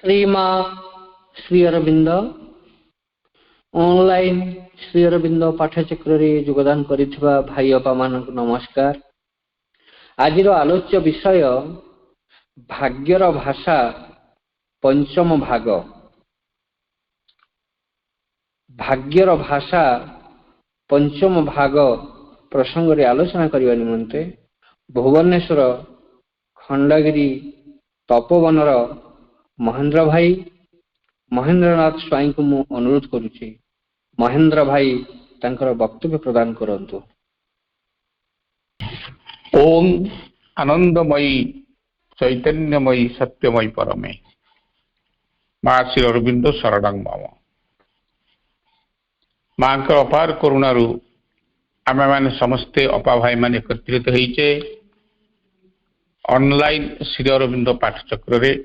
श्रीमा Shri Arvind online Shri Arvind पाठचक्र रे योगदान करिथिबा भाई अपा मानक नमस्कार। आज आलोच्य विषय भाग्यर भाषा पंचम भाग। भाग्यर भाषा पंचम भाग प्रसंग रे आलोचना करने निमंते भुवनेश्वर खंडगिरी तपोवनर महेंद्र भाई महेंद्रनाथ स्वाई को मु अनुरोध करुछि। महेंद्र भाई तांकर वक्तव्य प्रदान करंतु। ओम आनंदमयी चैतन्यमयी सत्यमयी परमे माँ श्री अरविंद शरणं मम। माँ का अपार करुणारू आमे माने समस्ते अपा भाई माने एकत्रित होइचे ऑनलाइन श्री अरविंद पाठचक्र रे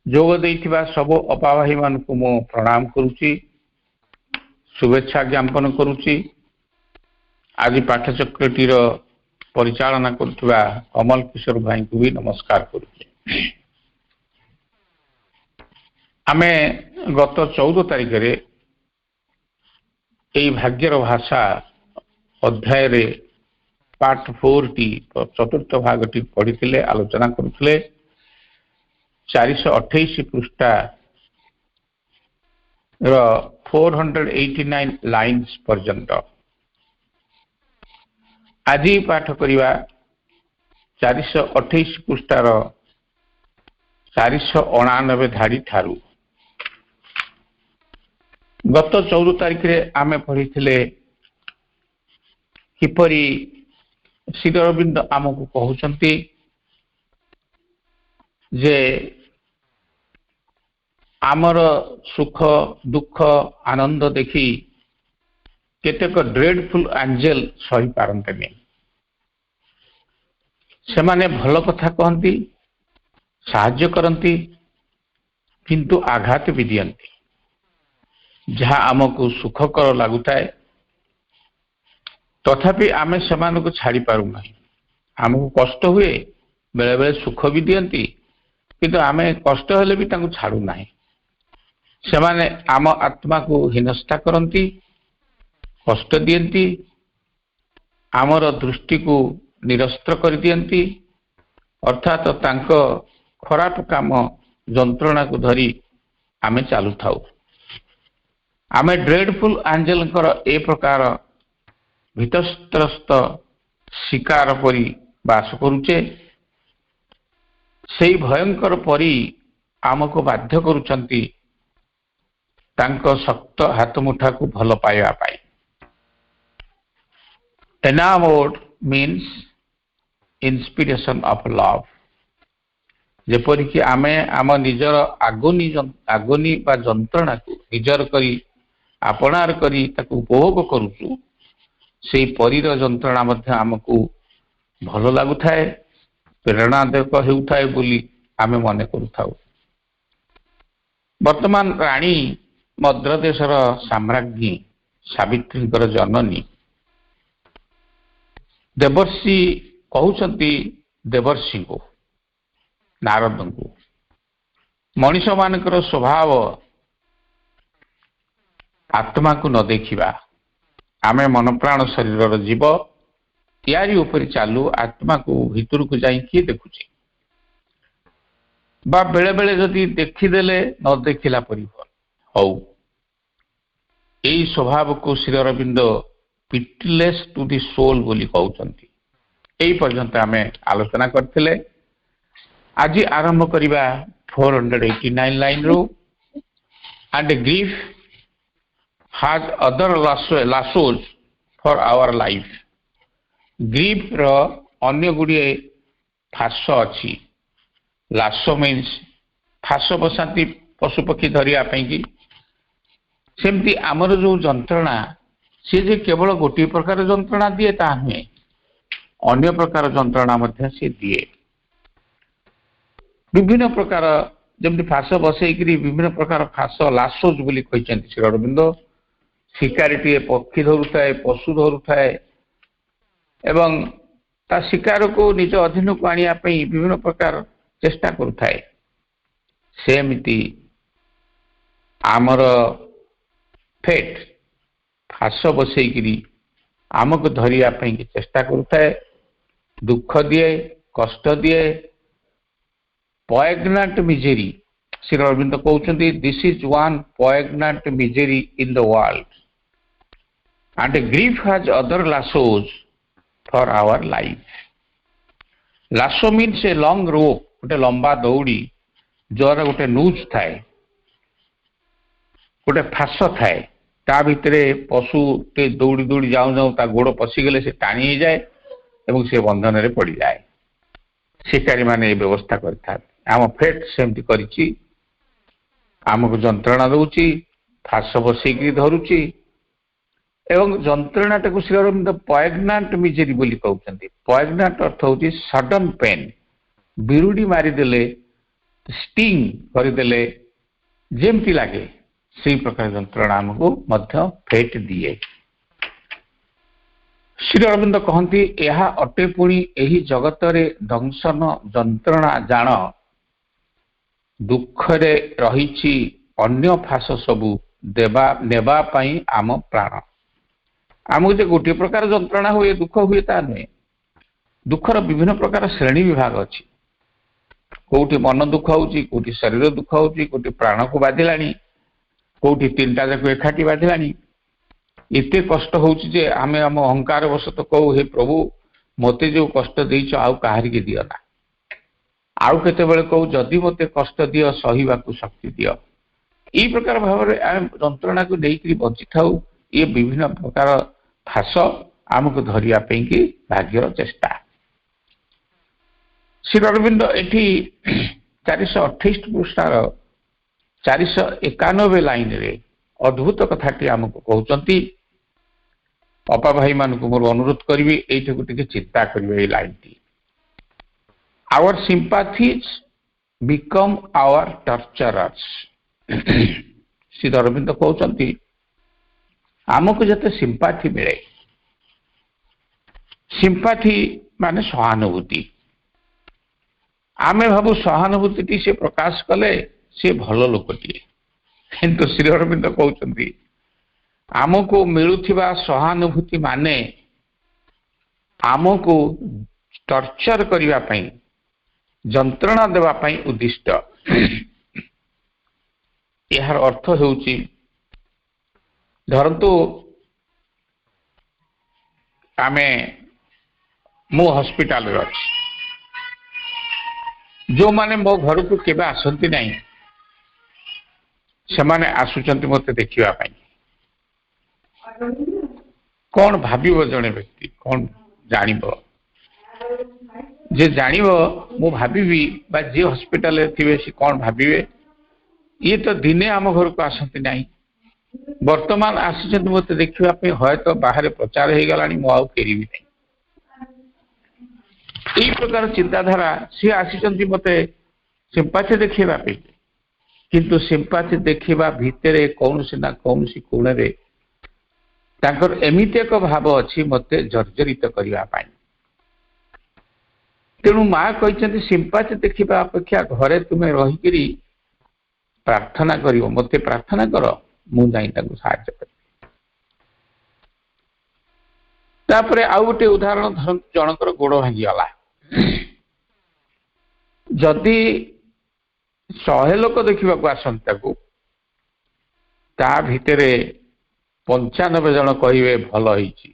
जोग देइथिबा सब अपा भाई मान को मो प्रणाम करूची, शुभेच्छा ज्ञापन करूची। आज पाठचक्रटीर परिचालना करुवा अमल किशोर भाई को भी नमस्कार करुचे। आमे गत 14 तारिख रे एई भाग्यर भाषा अध्याय रे पार्ट 4 टी चतुर्थ भाग टी पढ़िथिले आलोचना करुथिले। 428 पृष्ठा र 489 लाइन्स पर्यंत। आज पाठ करिवा 428 पृष्ठार 489 धाड़ी ठारू। गत 14 तारिख रे आमे पढ़िथिले किपरि श्री अरविंद आमको कहउचंती जे आमर सुख दुख आनंद देखी केतेक ड्रेडफुल एंजल सही पारंतनी। सेमाने भल कथा कहती, साहाय्य करती, किंतु आघात भी दियंती। जहाँ आमको सुखकर लगुताए तथापि आमे सेमान को छाड़ी पारू नहीं। आमको कष्ट हुए, बेले बेले सुख भी दियंती, किंतु आमे कष्ट हेले भी तांको छाड़ू नहीं। सेमाने आम आत्मा को हिनस्ता करती, कष्ट दियंती, आमर दृष्टि को निरस्त्र कर दियंती। अर्थात तांको खराब काम जंत्रणा को धरी आमे चालू थाउ। आमे ड्रेडफुल एंजल ए प्रकार भीतस्त्रस्त शिकार परी बास करुचे। सेई भयंकर परी आमको बाध्य करुचंती तांको शक्त हाथ मुठा को भल पाइबा पाई। एनामोर्ड मीन्स इंस्पिरेशन ऑफ लव। जेपरि कि आमे आम निजर आगोनी बा जंत्रणा को निजर करी आपणार करी ताको उपभोग करूचु, सेई परीर जंत्रणा मध्य आमको भल लागुथाए, प्रेरणादायक हेउथाए बोली आमे मने करूथाउ। वर्तमान रानी मद्रदेशर साम्राज्ञी सावित्रीकर जननी देवर्षि कहउचंती देवर्षि को नारद को मनीष मानकर स्वभाव आत्मा को न देखिबा। आमे मन प्राण शरीर जीव यारी ऊपर चालू, आत्मा को भीतर को जाई किए देखुची बा बेले बेले जदि देखिदेले न देखिला परी हौ। एई स्वभाव को Shri Aurobindo pitiless to the soul बोली कहउचंती। एई पर्यंत आमे आलोचना करथिले। आज आरंभ करिबा 489 लाइन रो। And grief has other lassos for our life। Grief रो अन्य गुड़िए फास अच्छी। लासो मीन्स फास बसाती पशु पक्षी धरिया की। सेमती आमर जो जंत्रणा सी जे केवल गोटे प्रकार जंत्रणा दिए ता नुहे, अन्य प्रकार जंत्रणा मध्य से दिए। विभिन्न प्रकार जमती फास बसईकरी विभिन्न प्रकार फास लासोज बोली कहते श्री अरविंद। शिकारीटे पक्षी धरुए, पशु धरुए एवं ता शिकार को निज अधीन को आनिया विभिन्न प्रकार चेष्टा करुए। ସେମିତି ଆମର ଫେଟ୍ ଫାସ ବସେଇକିରି ଆମକୁ ଧରିବା ପାଇଁ ଚେଷ୍ଟା କରୁଥାଏ, ଦୁଃଖ ଦିଏ, କଷ୍ଟ ଦିଏ। poignant misery, ଶ୍ରୀ ଅରବିନ୍ଦ କହୁଛନ୍ତି, this is one poignant misery in the world and grief has other lassos for our life. Lasso means a long rope, ଗୋଟେ ଲମ୍ବା ଦଉଡ଼ି ଯାହାର ଗୋଟେ ନୁଜ୍ ଥାଏ, ଗୋଟେ ଫାସ ଥାଏ, ତା ଭିତରେ ପଶୁଟେ ଦୌଡ଼ି ଦୌଡ଼ି ଯାଉ ଯାଉ ତା ଗୋଡ଼ ପଶିଗଲେ ସେ ଟାଣି ହେଇଯାଏ ଏବଂ ସେ ବନ୍ଧନରେ ପଡ଼ିଯାଏ। ଶିକାରୀମାନେ ଏ ବ୍ୟବସ୍ଥା କରିଥାନ୍ତି। ଆମ ଫେଟ୍ ସେମିତି କରିଛି, ଆମକୁ ଯନ୍ତ୍ରଣା ଦଉଛି, ଫାସ ବସେଇକି ଧରୁଛି ଏବଂ ଯନ୍ତ୍ରଣାଟାକୁ ଶ୍ରୀ ଅରବିନ୍ଦ ପଏଗ୍ନାଣ୍ଟ ମିଜେରି ବୋଲି କହୁଛନ୍ତି। ପଏଗ୍ନାଣ୍ଟ ଅର୍ଥ ହେଉଛି ସଡନ ପେନ୍, ବିରୁଡ଼ି ମାରିଦେଲେ, ଷ୍ଟିଙ୍ଗ କରିଦେଲେ ଯେମିତି ଲାଗେ ସେଇ ପ୍ରକାର ଯନ୍ତ୍ରଣା ଆମକୁ ମଧ୍ୟ ଫେଟ୍ ଦିଏ। ଶ୍ରୀ ଅରବିନ୍ଦ କହନ୍ତି, ଏହା ଅଟେ ପୁଣି ଏହି ଜଗତରେ ଦଂଶନ ଯନ୍ତ୍ରଣା ଜାଣ, ଦୁଃଖରେ ରହିଛି ଅନ୍ୟ ଫାସ ସବୁ ନେବା ପାଇଁ ଆମ ପ୍ରାଣ। ଆମକୁ ଯେ ଗୋଟିଏ ପ୍ରକାର ଯନ୍ତ୍ରଣା ହୁଏ, ଦୁଃଖ ହୁଏ, ତା ନୁହେଁ। ଦୁଃଖର ବିଭିନ୍ନ ପ୍ରକାର ଶ୍ରେଣୀ ବିଭାଗ ଅଛି। କୋଉଠି ମନ ଦୁଃଖ ହଉଛି, କୋଉଠି ଶରୀର ଦୁଃଖ ହଉଛି, କୋଉଠି ପ୍ରାଣକୁ ବାଧିଲାଣି, କୋଉଠି ତିନିଟା ଯାକ ଏକାଠି ବାଧିଲାଣି। ଏତେ କଷ୍ଟ ହଉଛି ଯେ ଆମେ ଆମ ଅହଙ୍କାର ବଶତଃ କହୁ, ହେ ପ୍ରଭୁ ମୋତେ ଯୋଉ କଷ୍ଟ ଦେଇଛ ଆଉ କାହାରିକି ଦିଅ ନା। ଆଉ କେତେବେଳେ କହୁ, ଯଦି ମୋତେ କଷ୍ଟ ଦିଅ ସହିବାକୁ ଶକ୍ତି ଦିଅ। ଏଇ ପ୍ରକାର ଭାବରେ ଆମେ ଯନ୍ତ୍ରଣାକୁ ନେଇକରି ବଞ୍ଚିଥାଉ। ଇଏ ବିଭିନ୍ନ ପ୍ରକାର ଫାସ ଆମକୁ ଧରିବା ପାଇଁକି ଭାଗ୍ୟର ଚେଷ୍ଟା। ଶ୍ରୀ ଅରବିନ୍ଦ ଏଠି 428 ପୃଷ୍ଠାର 491 ଲାଇନରେ ଅଦ୍ଭୁତ କଥାଟି ଆମକୁ କହୁଛନ୍ତି। ଅପା ଭାଇମାନଙ୍କୁ ମୋର ଅନୁରୋଧ କରିବି, ଏଇଠିକୁ ଟିକେ ଚିନ୍ତା କରିବେ ଏଇ ଲାଇନଟି। Our sympathies become our torturers. Shri Arvind କହୁଛନ୍ତି, ଆମକୁ ଯେତେ ସିମ୍ପାଥି ମିଳେ, ସିମ୍ପାଥି ମାନେ ସହାନୁଭୂତି, ଆମେ ଭାବୁ ସହାନୁଭୂତିଟି ସେ ପ୍ରକାଶ କଲେ ସେ ଭଲ ଲୋକଟିଏ। କିନ୍ତୁ ଶ୍ରୀ ଅରବିନ୍ଦ କହୁଛନ୍ତି, ଆମକୁ ମିଳୁଥିବା ସହାନୁଭୂତି ମାନେ ଆମକୁ ଟର୍ଚର କରିବା ପାଇଁ, ଯନ୍ତ୍ରଣା ଦେବା ପାଇଁ ଉଦ୍ଦିଷ୍ଟ। ଏହାର ଅର୍ଥ ହେଉଛି, ଧରନ୍ତୁ ମୁଁ ହସ୍ପିଟାଲରେ ଅଛି, ଯେଉଁମାନେ ମୋ ଘରକୁ କେବେ ଆସନ୍ତି ନାହିଁ ସେମାନେ ଆସୁଛନ୍ତି ମୋତେ ଦେଖିବା ପାଇଁ। କଣ ଭାବିବ ଜଣେ ବ୍ୟକ୍ତି, କଣ ଜାଣିବ? ଯେ ଜାଣିବ, ମୁଁ ଭାବିବି ବା ଯିଏ ହସ୍ପିଟାଲରେ ଥିବେ ସେ କଣ ଭାବିବେ, ଇଏ ତ ଦିନେ ଆମ ଘରକୁ ଆସନ୍ତି ନାହିଁ, ବର୍ତ୍ତମାନ ଆସିଛନ୍ତି ମୋତେ ଦେଖିବା ପାଇଁ, ହୟତ ବାହାରେ ପ୍ରଚାର ହେଇଗଲାଣି, ମୁଁ ଆଉ ଫେରିବି ନାହିଁ। ଏଇ ପ୍ରକାର ଚିନ୍ତାଧାରା, ସିଏ ଆସିଛନ୍ତି ମୋତେ ସିମ୍ପାଥି ଦେଖେଇବା ପାଇଁ, କିନ୍ତୁ ସିମ୍ପାଥି ଦେଖିବା ଭିତରେ କୌଣସି ନା କୌଣସି କୋଣରେ ତାଙ୍କର ଏମିତି ଏକ ଭାବ ଅଛି ମୋତେ ଜର୍ଜରିତ କରିବା ପାଇଁ। ତେଣୁ ମା କହିଛନ୍ତି, ସିମ୍ପାଥି ଦେଖିବା ଅପେକ୍ଷା ଘରେ ତୁମେ ରହିକିରି ପ୍ରାର୍ଥନା କରିବ, ମୋତେ ପ୍ରାର୍ଥନା କର, ମୁଁ ଯାଇ ତାଙ୍କୁ ସାହାଯ୍ୟ କରିବି। ତାପରେ ଆଉ ଗୋଟେ ଉଦାହରଣ ଧରନ୍ତୁ, ଜଣଙ୍କର ଗୋଡ଼ ଭାଙ୍ଗିଗଲା। ଯଦି 100 ଲୋକ ଦେଖିବାକୁ ଆସନ୍ତି ତାକୁ, ତା ଭିତରେ 95 ଜଣ କହିବେ ଭଲ ହେଇଛି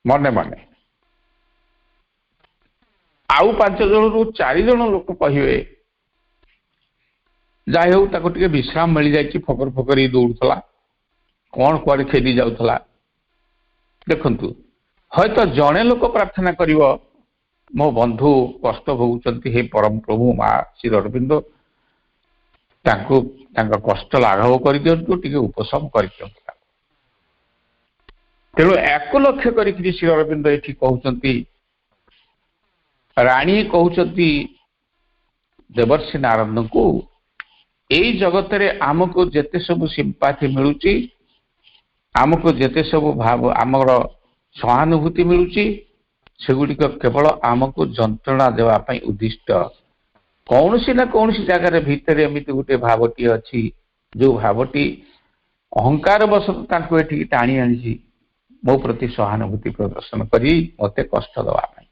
ମନେ ମନେ, ଆଉ 5 ଜଣରୁ 4 ଜଣ ଲୋକ କହିବେ ଯାଇ ହଉ ତାକୁ ଟିକେ ବିଶ୍ରାମ ମିଳିଯାଇଛି, ଫକର ଫକର ଦୌଡୁଥିଲା, କଣ କୁଆଡେ ଖେଦି ଯାଉଥିଲା। ଦେଖନ୍ତୁ, ହୟତ ଜଣେ ଲୋକ ପ୍ରାର୍ଥନା କରିବ, ମୋ ବନ୍ଧୁ କଷ୍ଟ ଭୋଗୁଛନ୍ତି, ହେ ପରମ ପ୍ରଭୁ ମା ଶ୍ରୀ ଅରବିନ୍ଦ ତାଙ୍କୁ ତାଙ୍କ କଷ୍ଟ ଲାଘବ କରିଦିଅନ୍ତୁ, ଟିକେ ଉପଶମ କରିଦିଅନ୍ତୁ। ତେଣୁ ୟାକୁ ଲକ୍ଷ୍ୟ କରିକି ଶ୍ରୀ ଅରବିନ୍ଦ ଏଠି କହୁଛନ୍ତି, ରାଣୀ କହୁଛନ୍ତି ଦେବର୍ଷି ନାରଦଙ୍କୁ, ଏଇ ଜଗତରେ ଆମକୁ ଯେତେ ସବୁ ସିମ୍ପାଥି ମିଳୁଛି, ଆମକୁ ଯେତେ ସବୁ ଭାବ ଆମର ସହାନୁଭୂତି ମିଳୁଛି, ସେଗୁଡ଼ିକ କେବଳ ଆମକୁ ଯନ୍ତ୍ରଣା ଦେବା ପାଇଁ ଉଦ୍ଦିଷ୍ଟ। कौन ना कौन जगार भितर एमती गोटे भावटी अच्छी जो भावटी अहंकार वशतः टाणी आनी मो प्रति सहानुभूति प्रदर्शन करी मते कष्ट दवाई।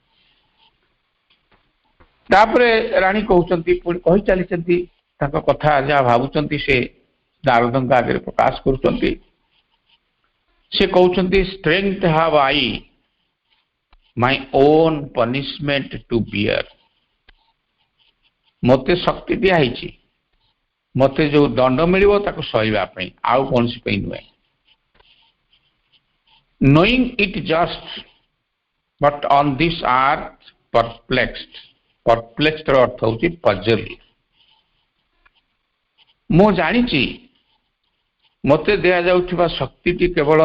तापरे रानी कहते पुणी कही चली कथा जहाँ भावुं से नारद आगे प्रकाश करुँच से कहते strength have I my own punishment to bear मते शक्ति दिखाई मते जो दंड मिल सहीवाई आउ कौन नुहे knowing it just but on this earth perplexed ର अर्थ होची puzzle मो जानी मते दिया जाउथिबा शक्ति टी केवल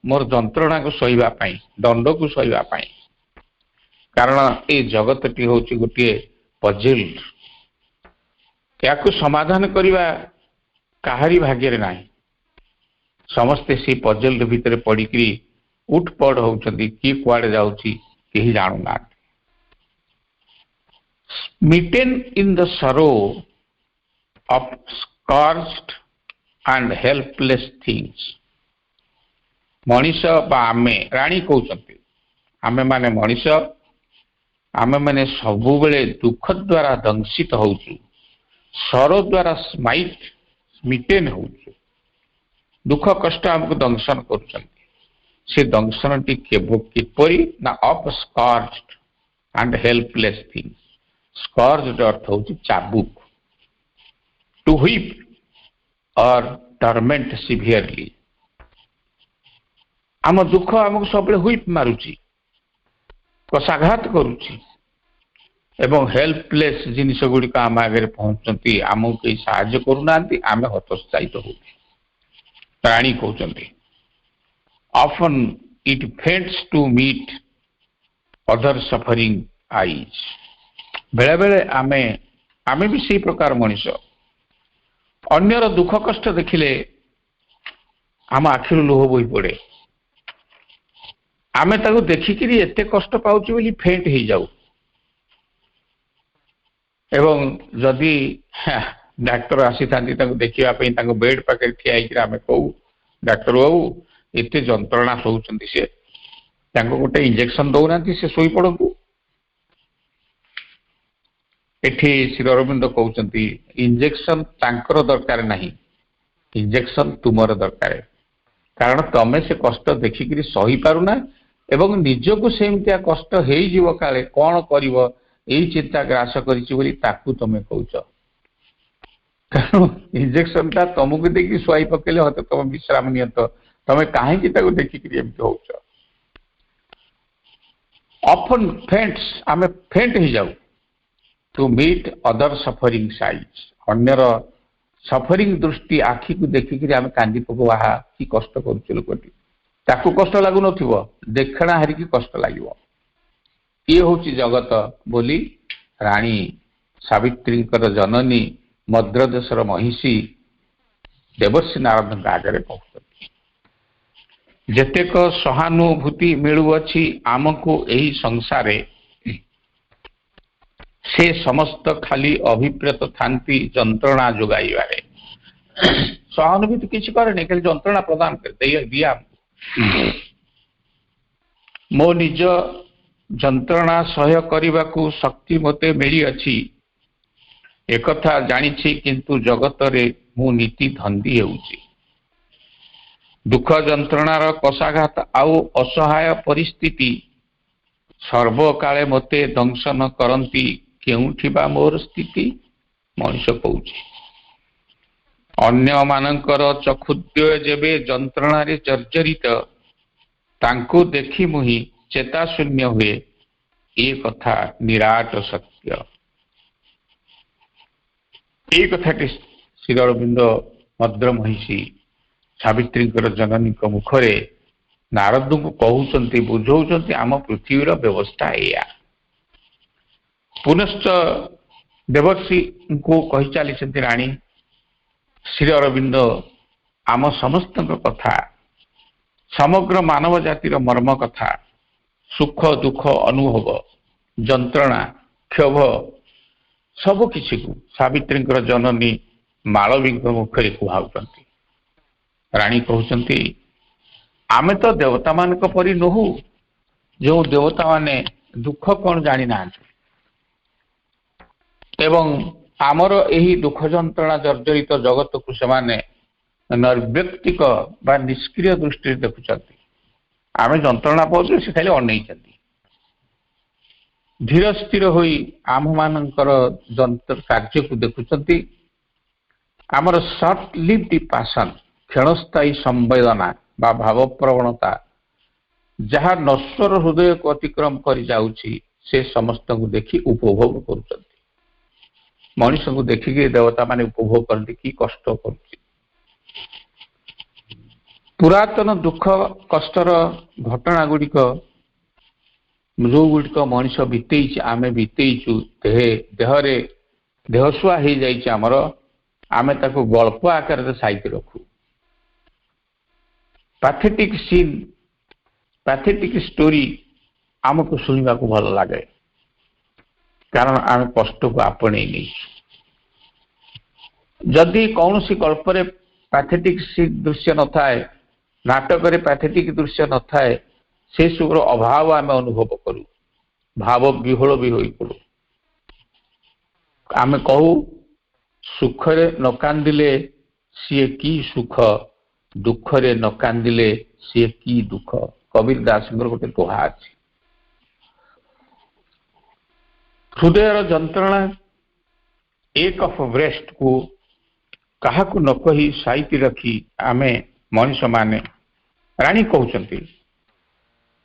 मोर जंत्रणा को सहीबा पई दंड को सहीबा पई कारण ए जगत टी होची गोटे पजल याकु समाधान करिवा काहारी भाग्य रे नाही समस्ते सी पजल भितर पड़िकरी उठपड़ होउछंती कि कुआडे जाउची केही जानु ना smitten in the sorrow of scourged and helpless things Manish बा आमे रानी कहउछंती आमे माने मनीष आमे माने सबु बेले दुख द्वारा दंशित होउछु सरो द्वारा स्मिटेन होउछु दुख कष्ट हमको दंशन करूछंती से दंशन टी किपरि ना ऑफ स्कॉर्च्ड एंड हेल्पलेस थिंग्स स्कॉर्च्ड अर्थ होची चाबुक टू व्हिप और टर्मेंट सिवियरली आम दुख हमको सब व्हिप मारुची कषाघात करुची एवं हेल्पलेस जिनिस गुड़िक आम आगे पहुंचती आमको कहीं साहाय्य करूना आम हतोत्साहित हो रानी कहते often it faints to meet other suffering eyes बेले बेले आमे भी सी प्रकार मनीष अन्यर दुख कष्ट देखिले आम आखिर लुह बोई पड़े आमे ताको देखिकी एते कष्ट पाउची बोली फेंट हो जाऊ एवं जदि डाक्टर आसी था देखा बेड पाखे ठिया आम कहू डाक्टर बाबू एते जंत्रणा सोचती से गोटे इंजेक्शन दौना से शोई पड़ू एठी श्री अरविंद कहते इंजेक्शन तांकर दरकार नहीं इंजेक्शन तुमर दरकार कारण तमें से कष्ट देखिकी सही पारुना एवं निजको सेमतिया कष्ट हो काले कौन कर चिंता ग्रास करी तमें कौच इंजेक्शन टा तुमको देखिए शुआई पकेले हते तुम विश्राम नियत तमें कहीं देखिकी होच ऑफन फेंट्स आमे फेंट हो जाऊ टू मीट अदर सफरिंग साइज अन्यर सफरिंग दृष्टि आखि को देखिकी आमे कांदी पको आहा कि कष्ट करूछ लोकटी ताकू कष्ट लागु नथिबो देखणा हारिकी कष्ट लागिबो ये होची जगत बोली रानी सावित्री जननी मद्रदेशर महिषी देवर्षि नारद आगे कहते जेतेक सहानुभूति मिलुअछि आमको एही संसारे से समस्त खाली अभिप्रेत थांती जंत्रणा जोगाइबारे सहानुभूति किछि करे नै खाली जंत्रणा प्रदान कर दिया मो निज जंत्रणा सह्य करने को शक्ति मते मिली अछि एकथा जानिछि किंतु जगत रे मु नीति धंदी हेउछि दुख जंत्रणार कषाघात आउ असहाय परिस्थिति सर्वकाले मते दंशन करंती केउठी बा मोर स्थिति मनुष्य कहउछि अन्य मानकर चक्षुद्वय जेबे जंत्रणा रे जर्जरित तांको देखि मुहि चेता शून्य हुए ये कथा निराट सत्य ये कथाटी श्री अरविंद मद्र महिषी सावित्री जननी मुखरे नारद को कहते बुझाऊँ आम पृथ्वीर व्यवस्था या पुनश्च देवर्षि को कही चली राणी श्री अरविंद आम समस्त कथा समग्र मानव जातिर मर्म कथा सुख दुख अनुभव जंत्रणा क्षोभ ସବୁ କିଛିକୁ ସାବିତ୍ରୀଙ୍କର ଜନନୀ ମାଳବୀଙ୍କ ମୁଖରେ କୁହାଉଛନ୍ତି। ରାଣୀ କହୁଛନ୍ତି ଆମେ ତ ଦେବତାମାନଙ୍କ ପରି ନୋହୁ, ଯେଉଁ ଦେବତାମାନେ ଦୁଃଖ କଣ ଜାଣିନାହାନ୍ତି ଏବଂ ଆମର ଏହି ଦୁଃଖ ଯନ୍ତ୍ରଣା ଜର୍ଜରିତ ଜଗତକୁ ସେମାନେ ନିର୍ବ୍ୟକ୍ତିକ ବା ନିଷ୍କ୍ରିୟ ଦୃଷ୍ଟିରେ ଦେଖୁଛନ୍ତି। ଆମେ ଯନ୍ତ୍ରଣା ପାଉଛୁ, ସେ ଖାଲି ଅନେଇଛନ୍ତି। ଧୀର ସ୍ଥିର ହୋଇ ଆମମାନଙ୍କର କାର୍ଯ୍ୟକୁ ଦେଖୁଛନ୍ତି। ଆମର ସର୍ଟ ଲିଭ୍ଡ ପାସନ, କ୍ଷଣସ୍ଥାୟୀ ସମ୍ବେଦନା ବା ଭାବପ୍ରବଣତା ଯାହା ନଶ୍ୱର ହୃଦୟକୁ ଅତିକ୍ରମ କରି ଯାଉଛି, ସେ ସମସ୍ତଙ୍କୁ ଦେଖି ଉପଭୋଗ କରୁଛନ୍ତି। ମଣିଷଙ୍କୁ ଦେଖିକି ଦେବତାମାନେ ଉପଭୋଗ କରନ୍ତି କି କଷ୍ଟ କରୁଛି। ପୁରାତନ ଦୁଃଖ କଷ୍ଟର ଘଟଣା ଗୁଡ଼ିକ ଯୋଉଗୁଡ଼ିକ ମଣିଷ ବିତେଇଛି, ଆମେ ବିତେଇଛୁ, ଦେହରେ ଦେହସୁଆ ହେଇଯାଇଛି ଆମର, ଆମେ ତାକୁ ଗଳ୍ପ ଆକାରରେ ସାଇତି ରଖୁ। ପାଥେଟିକ୍ ସିନ୍, ପାଥେଟିକ୍ ଷ୍ଟୋରି ଆମକୁ ଶୁଣିବାକୁ ଭଲ ଲାଗେ, କାରଣ ଆମେ କଷ୍ଟକୁ ଆପଣେଇ ନେଇଛୁ। ଯଦି କୌଣସି ଗଳ୍ପରେ ପାଥେଟିକ୍ ଦୃଶ୍ୟ ନଥାଏ, ନାଟକରେ ପାଥେଟିକ୍ ଦୃଶ୍ୟ ନଥାଏ, ସେସବୁର ଅଭାବ ଆମେ ଅନୁଭବ କରୁ, ଭାବ ବିହୋଳ ବି ହୋଇପଡ଼ୁ। ଆମେ କହୁ ସୁଖରେ ନ କାନ୍ଦିଲେ ସିଏ କି ସୁଖ, ଦୁଃଖରେ ନ କାନ୍ଦିଲେ ସିଏ କି ଦୁଃଖ। କବୀର ଦାସଙ୍କର ଗୋଟେ ଦୋହା ଅଛି। ହୃଦୟର ଯନ୍ତ୍ରଣା ଏକ ଅଫ୍ ବ୍ରେଷ୍ଟକୁ କାହାକୁ ନ କହି ସାଇତି ରଖି ଆମେ ମଣିଷମାନେ, ରାଣୀ କହୁଛନ୍ତି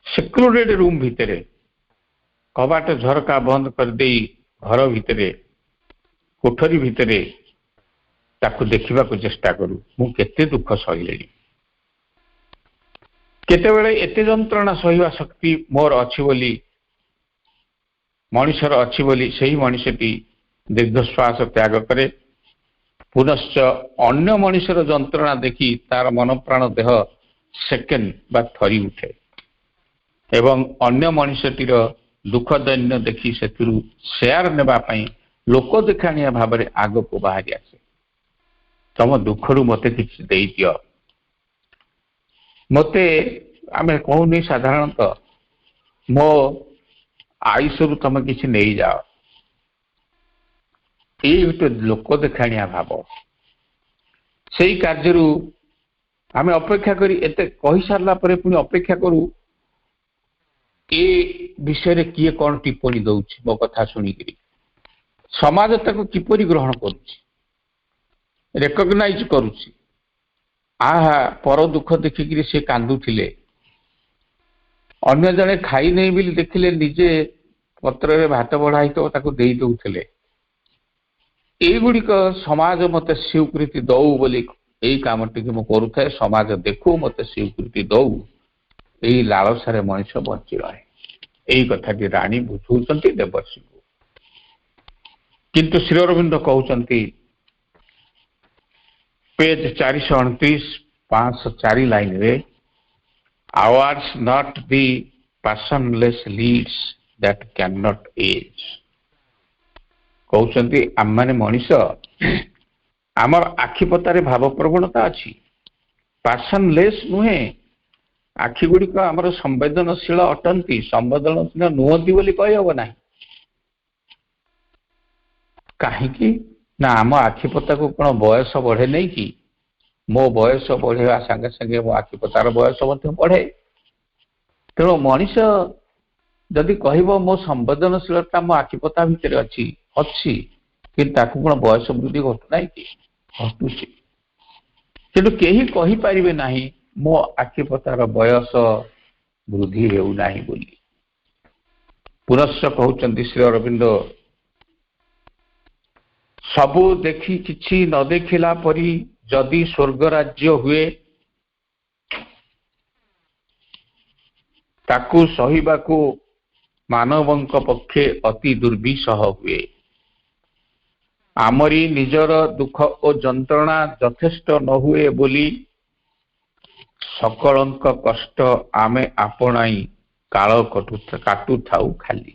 ସେକ୍ଲୁଡେଡ୍ ରୁମ୍ ଭିତରେ କବାଟ ଝରକା ବନ୍ଦ କରିଦେଇ ଘର ଭିତରେ, କୋଠରୀ ଭିତରେ ତାକୁ ଦେଖିବାକୁ ଚେଷ୍ଟା କରୁ। ମୁଁ କେତେ ଦୁଃଖ ସହିଲେଣି, କେତେବେଳେ ଏତେ ଯନ୍ତ୍ରଣା ସହିବା ଶକ୍ତି ମୋର ଅଛି ବୋଲି, ମଣିଷର ଅଛି ବୋଲି ସେହି ମଣିଷଟି ଦୀର୍ଘଶ୍ୱାସ ତ୍ୟାଗ କରେ। ପୁନଶ୍ଚ ଅନ୍ୟ ମଣିଷର ଯନ୍ତ୍ରଣା ଦେଖି ତାର ମନ ପ୍ରାଣ ଦେହ ସେକେଣ୍ଡ ବା ଥରି ଉଠେ ଏବଂ ଅନ୍ୟ ମଣିଷଟିର ଦୁଃଖ ଦୈନ୍ୟ ଦେଖି ସେଥିରୁ ସେୟାର ନେବା ପାଇଁ ଲୋକ ଦେଖାଣିଆ ଭାବରେ ଆଗକୁ ବାହାରି ଆସେ। ତମ ଦୁଃଖରୁ ମୋତେ କିଛି ଦେଇଦିଅ। ମୋତେ, ଆମେ କହୁନି ସାଧାରଣତଃ, ମୋ ଆୟୁଷରୁ ତମେ କିଛି ନେଇଯାଅ। ଏଇ ଗୋଟେ ଲୋକ ଦେଖାଣିଆ ଭାବ। ସେଇ କାର୍ଯ୍ୟରୁ ଆମେ ଅପେକ୍ଷା କରି, ଏତେ କହିସାରିଲା ପରେ ପୁଣି ଅପେକ୍ଷା କରୁ ଏ ବିଷୟରେ କିଏ କଣ ଟିପ୍ପଣୀ ଦଉଛି, ମୋ କଥା ଶୁଣିକିରି ସମାଜ ତାକୁ କିପରି ଗ୍ରହଣ କରୁଛି, ରେକଗ୍ନାଇଜ କରୁଛି। ଆହା, ପର ଦୁଃଖ ଦେଖିକିରି ସେ କାନ୍ଦୁଥିଲେ, ଅନ୍ୟ ଜଣେ ଖାଇ ନେଇ ବୋଲି ଦେଖିଲେ ନିଜେ ପତ୍ରରେ ଭାତ ବଢା ହେଇଥିବ ତାକୁ ଦେଇ ଦଉଥିଲେ। ଏଇଗୁଡ଼ିକ ସମାଜ ମୋତେ ସ୍ୱୀକୃତି ଦଉ ବୋଲି ଏଇ କାମଟିକୁ ମୁଁ କରୁଥାଏ। ସମାଜ ଦେଖୁ, ମୋତେ ସ୍ୱୀକୃତି ଦଉ, ଏଇ ଲାଳସାରେ ମଣିଷ ବଞ୍ଚି ରହେ। ଏଇ କଥାଟି ରାଣୀ ବୁଝଉଛନ୍ତି ଦେବର୍ଷୀଙ୍କୁ। କିନ୍ତୁ ଶ୍ରୀ ଅରବିନ୍ଦ କହୁଛନ୍ତି ପେଜ 429, 504 ଲାଇନରେ, awards not the passionless leads that cannot age। କହୁଛନ୍ତି ଆମମାନେ ମଣିଷ, ଆମର ଆଖିପତାରେ ଭାବ ପ୍ରବଣତା ଅଛି, ପାସନଲେସ୍ ନୁହେଁ। ଆଖି ଗୁଡ଼ିକ ଆମର ସମ୍ବେଦନଶୀଳ ଅଟନ୍ତି, ସମ୍ବେଦନଶୀଳ ନୁହନ୍ତି ବୋଲି କହିହବ ନାହିଁ। କାହିଁକି ନା ଆମ ଆଖିପତାକୁ କଣ ବୟସ ବଢେ ନାହିଁ କି? ମୋ ବୟସ ବଢେଇବା ସାଙ୍ଗେ ସାଙ୍ଗେ ମୋ ଆଖିପତାର ବୟସ ମଧ୍ୟ ବଢେ। ତେଣୁ ମଣିଷ ଯଦି କହିବ ମୋ ସମ୍ବେଦନଶୀଳତା ମୋ ଆଖିପତା ଭିତରେ ଅଛି, କିନ୍ତୁ ତାକୁ କଣ ବୟସ ବୃଦ୍ଧି ଘଟୁନାହିଁ କି? ଘଟୁଛି। କିନ୍ତୁ କେହି କହିପାରିବେ ନାହିଁ ମୋ ଆଖିପତାର ବୟସ ବୃଦ୍ଧି ହେଉନାହିଁ ବୋଲି। ପୁନଶ୍ଚ କହୁଛନ୍ତି ଶ୍ରୀ ଅରବିନ୍ଦ, ସବୁ ଦେଖି କିଛି ନ ଦେଖିଲା ପରି ଯଦି ସ୍ୱର୍ଗ ରାଜ୍ୟ ହୁଏ, ତାକୁ ସହିବାକୁ ମାନବଙ୍କ ପକ୍ଷେ ଅତି ଦୁର୍ବିସହ ହୁଏ। ଆମରି ନିଜର ଦୁଃଖ ଓ ଯନ୍ତ୍ରଣା ଯଥେଷ୍ଟ ନ ହୁଏ ବୋଲି ସକଳଙ୍କ କଷ୍ଟ ଆମେ ଆପଣାଇ କାଳ କାଟୁଥାଉ ଖାଲି।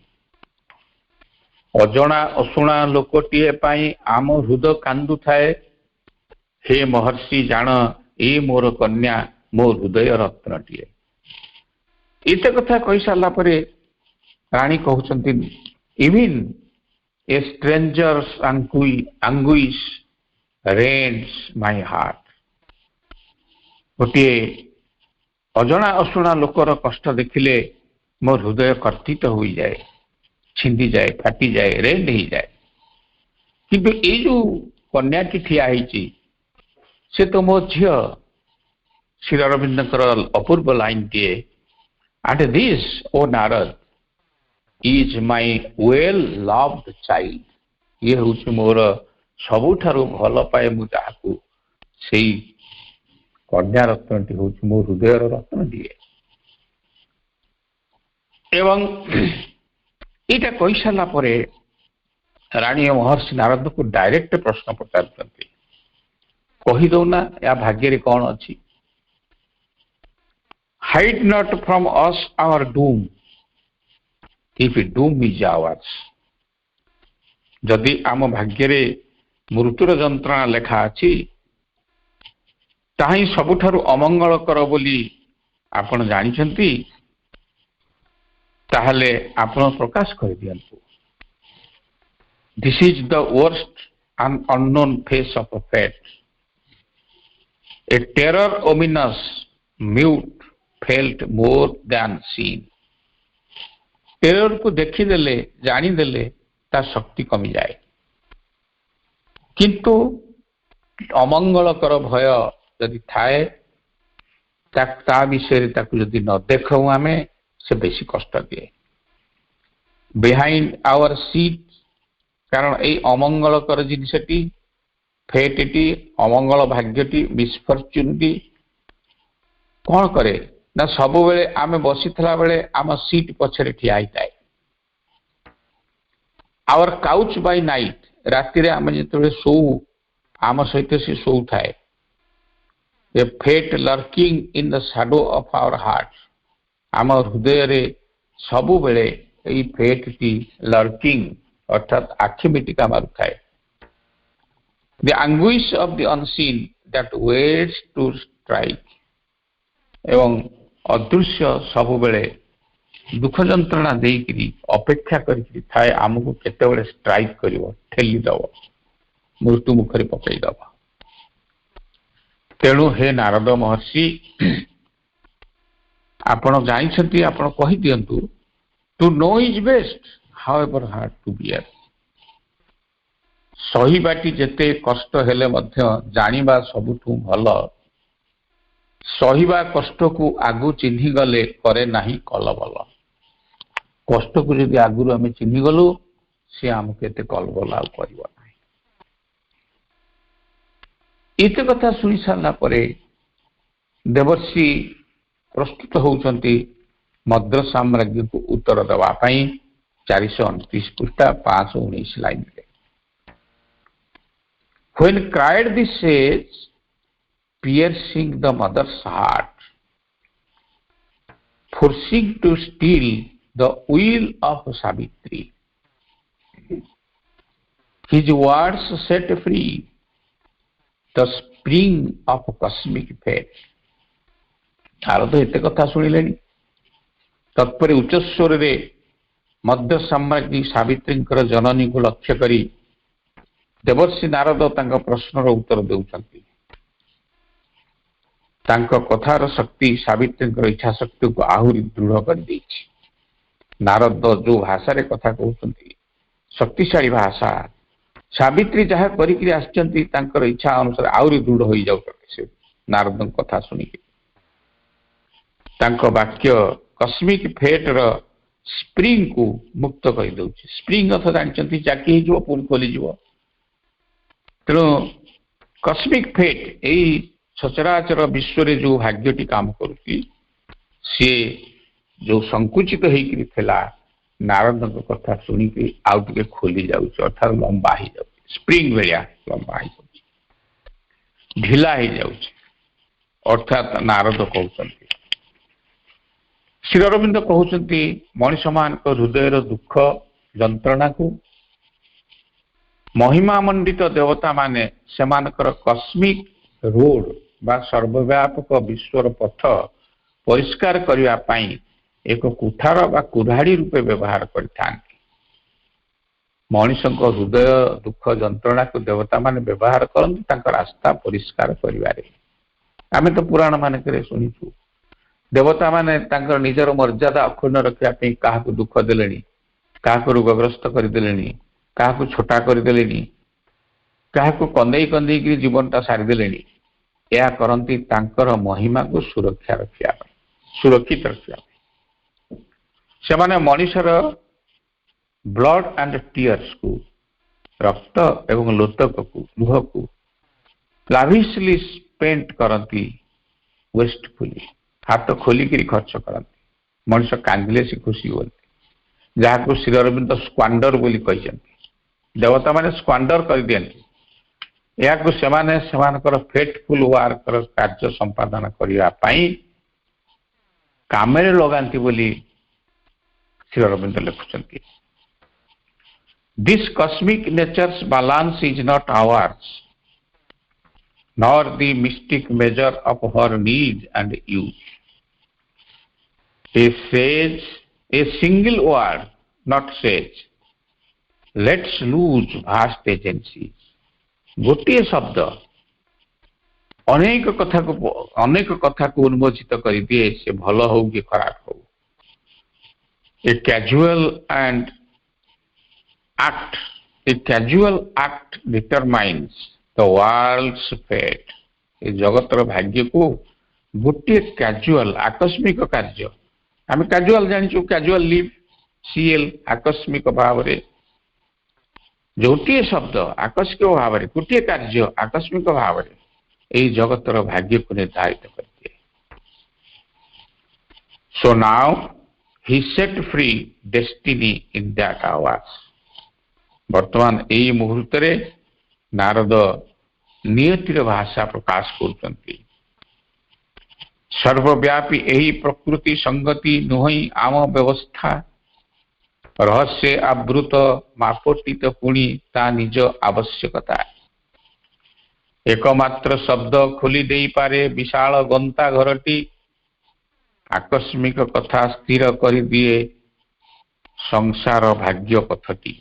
ଅଜଣା ଅଶୁଣା ଲୋକଟିଏ ପାଇଁ ଆମ ହୃଦୟ କାନ୍ଦୁଥାଏ। ହେ ମହର୍ଷି ଜାଣ, ଏ ମୋର କନ୍ୟା, ମୋ ହୃଦୟ ରତ୍ନଟିଏ। ଏତେ କଥା କହିସାରିଲା ପରେ ରାଣୀ କହୁଛନ୍ତି, even A strangers anguish rends my heart। ଗୋଟିଏ ଅଜଣା ଅଶୁଣା ଲୋକର କଷ୍ଟ ଦେଖିଲେ ମୋ ହୃଦୟ କର୍ତ୍ତିତ ହୋଇଯାଏ, ଛିଣ୍ଡିଯାଏ, ଫାଟିଯାଏ, ରେଣ୍ଡ ହେଇଯାଏ। କିନ୍ତୁ ଏଇ ଯୋଉ କନ୍ୟାଟି ଠିଆ ହେଇଛି ସେ ତ ମୋ ଝିଅ। ଶ୍ରୀ ଅରବିନ୍ଦଙ୍କର ଅପୂର୍ବ ଲାଇନଟିଏ, and this, O Narad, is my well loved child। ଇଏ ହେଉଛି ମୋର ସବୁଠାରୁ ଭଲ ପାଏ ମୁଁ ଯାହାକୁ, ସେଇ କନ୍ୟା ରତ୍ନଟି ହେଉଛି ମୋ ହୃଦୟର ରତ୍ନଟିଏ। ଏବଂ ଏଇଟା କହିସାରିଲା ପରେ ରାଣୀ ମହର୍ଷି ନାରଦକୁ ଡାଇରେକ୍ଟ ପ୍ରଶ୍ନ ପଚାରୁଛନ୍ତି, କହିଦଉନା ୟା ଭାଗ୍ୟରେ କଣ ଅଛି? hide not from us our doom if doom is ours। ଯଦି ଆମ ଭାଗ୍ୟରେ ମୃତ୍ୟୁର ଯନ୍ତ୍ରଣା ଲେଖା ଅଛି ତାହା ହିଁ ସବୁଠାରୁ ଅମଙ୍ଗଳକର ବୋଲି ଆପଣ ଜାଣିଛନ୍ତି, ତାହେଲେ ଆପଣ ପ୍ରକାଶ କରିଦିଅନ୍ତୁ। This is the worst and unknown face of a fate, a terror ominous, mute, felt more than seen। ଟେରରକୁ ଦେଖିଦେଲେ, ଜାଣିଦେଲେ ତା ଶକ୍ତି କମିଯାଏ, କିନ୍ତୁ ଅମଙ୍ଗଳକର ଭୟ ଯଦି ଥାଏ ତା ବିଷୟରେ ତାକୁ ଯଦି ନ ଦେଖାଉ ଆମେ, ସେ ବେଶୀ କଷ୍ଟ ଦିଏ। ବିହାଇଣ୍ଡ ଆୱାର ସିଟ୍, କାରଣ ଏଇ ଅମଙ୍ଗଳକର ଜିନିଷଟି, ଫେଟଟି, ଅମଙ୍ଗଳ ଭାଗ୍ୟଟି, ମିସଫର୍ଚ୍ୟୁନଟି କଣ କରେ ନା ସବୁବେଳେ ଆମେ ବସିଥିଲା ବେଳେ ଆମ ସିଟ୍ ପଛରେ ଠିଆ ହେଇଥାଏ। ଆୱାର କାଉଚ୍ ବାଇ ନାଇଟ୍, ରାତିରେ ଆମେ ଯେତେବେଳେ ଶୋଉ ଆମ ସହିତ ସେ ଶୋଉଥାଏ। A fate lurking in the shadow of our heart, ଆମ ହୃଦୟରେ ସବୁବେଳେ ଏଇ ଫେଟ୍ଟି ଲର୍କିଂ ଅର୍ଥାତ୍ ଆଖି ମିଟିକା ମାରୁଥାଏ। The anguish of the unseen that waits to strike, ଏବଂ ଅଦୃଶ୍ୟ ସବୁବେଳେ ଦୁଃଖ ଯନ୍ତ୍ରଣା ଦେଇକିରି ଅପେକ୍ଷା କରିକି ଥାଏ ଆମକୁ କେତେବେଳେ ଷ୍ଟ୍ରାଇକ୍ କରିବ, ଠେଲିଦବ, ମୃତ୍ୟୁ ମୁଖରେ ପକେଇଦବ। ତେଣୁ ହେ ନାରଦ ମହର୍ଷି, ଆପଣ ଜାଣିଛନ୍ତି, ଆପଣ କହିଦିଅନ୍ତୁ, to know is best however hard to bear. ସହିବାଟି ଯେତେ କଷ୍ଟ ହେଲେ ମଧ୍ୟ ଜାଣିବା ସବୁଠୁ ଭଲ। ସହିବା କଷ୍ଟକୁ ଆଗୁ ଚିହ୍ନିଗଲେ କରେ ନାହିଁ କଲବଲ। କଷ୍ଟକୁ ଯଦି ଆଗରୁ ଆମେ ଚିହ୍ନିଗଲୁ ସେ ଆମକୁ ଏତେ କଲବଲ ଆଉ କରିବ ନାହିଁ। ଏତେ କଥା ଶୁଣି ସାରିଲା ପରେ ଦେବର୍ଷି ପ୍ରସ୍ତୁତ ହେଉଛନ୍ତି ମଦ୍ର ସାମ୍ରାଜ୍ୟକୁ ଉତ୍ତର ଦେବା ପାଇଁ। 429 ପୃଷ୍ଠା 519 ଲାଇନରେ, when cried the sage piercing the mother's heart, forcing to steal the will of Savitri, his words set free the spring of cosmic fate। Narada ଏତେ କଥା ଶୁଣିଲେଣି, ତତ୍ପରେ ଉଚ୍ଚସ୍ୱରରେ ମଧ୍ୟ ସମ୍ରାଜ୍ଞୀ ସାବିତ୍ରୀଙ୍କର ଜନନୀକୁ ଲକ୍ଷ୍ୟ କରି ଦେବର୍ଷି ନାରଦ ତାଙ୍କ ପ୍ରଶ୍ନର ଉତ୍ତର ଦେଉଛନ୍ତି। ତାଙ୍କ କଥାର ଶକ୍ତି ସାବିତ୍ରୀଙ୍କର ଇଚ୍ଛା ଶକ୍ତିକୁ ଆହୁରି ଦୃଢ଼ କରିଦେଇଛି। ନାରଦ ଯୋଉ ଭାଷାରେ କଥା କହୁଛନ୍ତି, ଶକ୍ତିଶାଳୀ ଭାଷା, ସାବିତ୍ରୀ ଯାହା କରିକିରି ଆସିଛନ୍ତି ତାଙ୍କର ଇଚ୍ଛା ଅନୁସାରେ ଆହୁରି ଦୃଢ଼ ହୋଇଯାଉଛନ୍ତି। ସେ ନାରଦଙ୍କ କଥା ଶୁଣିକି ତାଙ୍କ ବାକ୍ୟ କସ୍ମିକ ଫେଟର ସ୍ପ୍ରିଙ୍ଗକୁ ମୁକ୍ତ କରିଦେଉଛି। ସ୍ପ୍ରିଙ୍ଗ ଅର୍ଥ ଜାଣିଛନ୍ତି, ଚାକି ହେଇଯିବ ପୁଣି ଖୋଲିଯିବ। ତେଣୁ କସ୍ମିକ ଫେଟ୍, ଏଇ ସଚରାଚର ବିଶ୍ୱରେ ଯୋଉ ଭାଗ୍ୟଟି କାମ କରୁଛି, ସିଏ ଯୋଉ ସଂକୁଚିତ ହେଇକିରି ଥିଲା, ନାରଦଙ୍କ କଥା ଶୁଣିକି ଆଉ ଟିକେ ଖୋଲି ଯାଉଛି, ଅର୍ଥାତ୍ ଲମ୍ବା ହେଇଯାଉଛି, ସ୍ପ୍ରିଙ୍ଗ ଭଳିଆ ଲମ୍ବା ହେଇଯାଉଛି, ଢିଲା ହେଇଯାଉଛି। ଅର୍ଥାତ୍ ନାରଦ କହୁଛନ୍ତି, ଶ୍ରୀ ଅରବିନ୍ଦ କହୁଛନ୍ତି, ମଣିଷମାନଙ୍କ ହୃଦୟର ଦୁଃଖ ଯନ୍ତ୍ରଣାକୁ महिमा मंडित देवता माने सेमानकर कस्मिक रोड बा सर्वव्यापक विश्वर पथ परिष्कार करिया पाई एक कुठार बा कुल्हाड़ी रूपे व्यवहार करथांती। मनुष्य हृदय दुख जंत्रणा को देवता माने व्यवहार करती तांकर रास्ता परिष्कार करिवारे। आमे तो पुराण मानकरे सुनिछु देवता माने तांकर निजर मर्यादा अक्षुण्ण रखिया पे काहाकु दुख देलेनी, काहाकु रोगग्रस्त करदेलेनी, काहाकु छोटा करदेलेनी, काहाकु कंदेई कंदेई की जीवनटा सारी देलेनी। या करंती तांकर महिमा को सुरक्षा रखिया सुरक्षित रखिया। सेमाने मनुष्यर ब्लड एंड टीयर्स को रक्त एवं लोतक को लुह को लाविशली स्पेंट करती वेस्टफुली हाथ खोलिकी खर्च करती। मनुष्य कांदिले से खुशी होती जहाँ श्री अरविंद स्क्वांडर बोली कहते। देवता माने स्क्वांडर कर दियंती या फेटफुल वर्कर कार्य संपादन करने कामेरे लगाती बोली श्री अरविंद लिखुचंती। This cosmic nature's balance is not ours nor the mystic measure of her needs and use. A sage, a single word, not sage, lets loose vast agencies. गोटे शब्द अनेक कथा को उन्मोचित कर दिए से भल हो कि खराब हो। A casual act determines the world's fate. ये जगतर भाग्य को गोटे कैजुअल आकस्मिक कार्य आम कैजुअल जानिचु कैजुअल लिव सीएल आकस्मिक भाव में जोटे शब्द आकस्मिक भाव में गोटे कार्य आकस्मिक भाव में यही जगतर भाग्य को निर्धारित कर दिए। So now he set free destiny in that hours. वर्तमान यही मुहूर्त रे नारद नियतिर भाषा प्रकाश करते। सर्वव्यापी यही प्रकृति संगति नुहई आम व्यवस्था रहस्य आवृत मापटित पुणी ता निज आवश्यकता। एकमात्र शब्द खोली दे पारे विशाल गंता घरटी आकस्मिक कथा स्थिर कर दिए संसार भाग्य पथटी।